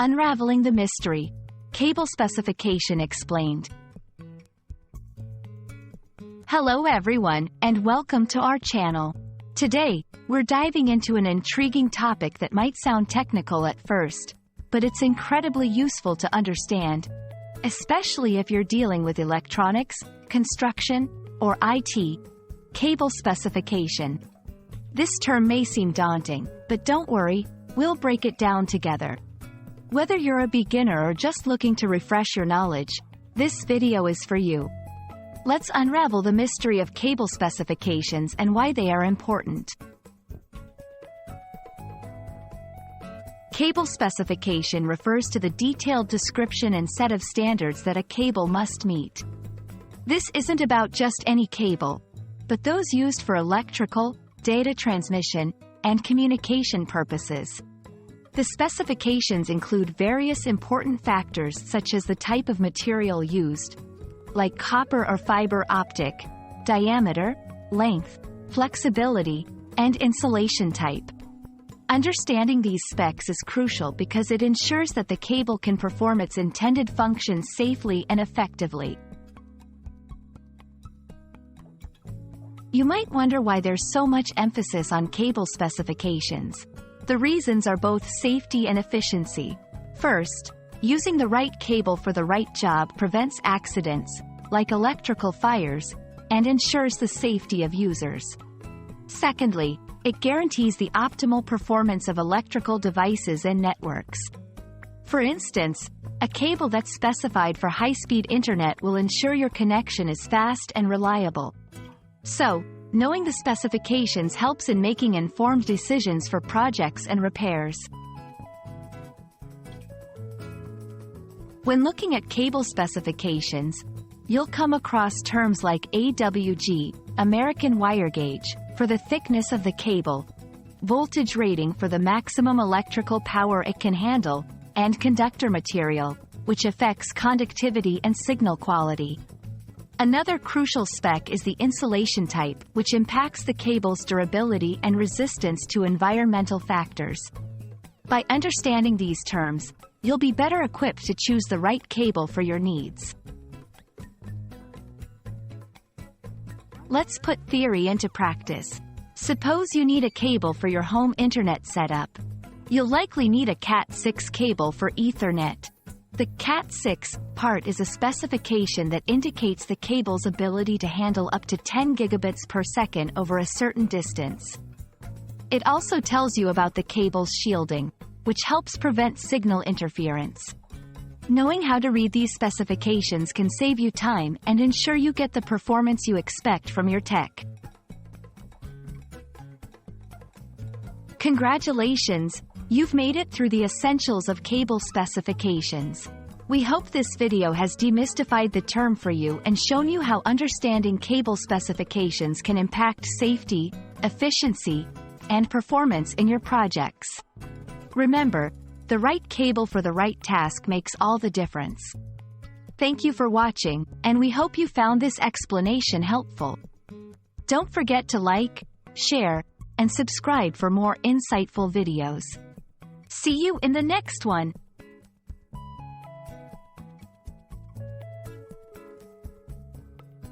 Unraveling the Mystery. Cable Specification Explained. Hello everyone, and welcome to our channel. Today, we're diving into an intriguing topic that might sound technical at first, but it's incredibly useful to understand, especially if you're dealing with electronics, construction, or IT. Cable specification. This term may seem daunting, but don't worry, we'll break it down together. Whether you're a beginner or just looking to refresh your knowledge, this video is for you. Let's unravel the mystery of cable specifications and why they are important. Cable specification refers to the detailed description and set of standards that a cable must meet. This isn't about just any cable, but those used for electrical, data transmission, and communication purposes. The specifications include various important factors such as the type of material used, like copper or fiber optic, diameter, length, flexibility, and insulation type. Understanding these specs is crucial because it ensures that the cable can perform its intended functions safely and effectively. You might wonder why there's so much emphasis on cable specifications. The reasons are both safety and efficiency. First, using the right cable for the right job prevents accidents, like electrical fires, and ensures the safety of users. Secondly, it guarantees the optimal performance of electrical devices and networks. For instance, a cable that's specified for high-speed internet will ensure your connection is fast and reliable. So, knowing the specifications helps in making informed decisions for projects and repairs. When looking at cable specifications, you'll come across terms like AWG, American wire gauge, for the thickness of the cable, voltage rating for the maximum electrical power it can handle, and conductor material, which affects conductivity and signal quality. Another crucial spec is the insulation type, which impacts the cable's durability and resistance to environmental factors. By understanding these terms, you'll be better equipped to choose the right cable for your needs. Let's put theory into practice. Suppose you need a cable for your home internet setup. You'll likely need a Cat6 cable for Ethernet. The Cat6 part is a specification that indicates the cable's ability to handle up to 10 gigabits per second over a certain distance. It also tells you about the cable's shielding, which helps prevent signal interference. Knowing how to read these specifications can save you time and ensure you get the performance you expect from your tech. Congratulations! You've made it through the essentials of cable specifications. We hope this video has demystified the term for you and shown you how understanding cable specifications can impact safety, efficiency, and performance in your projects. Remember, the right cable for the right task makes all the difference. Thank you for watching, and we hope you found this explanation helpful. Don't forget to like, share, and subscribe for more insightful videos. See you in the next one!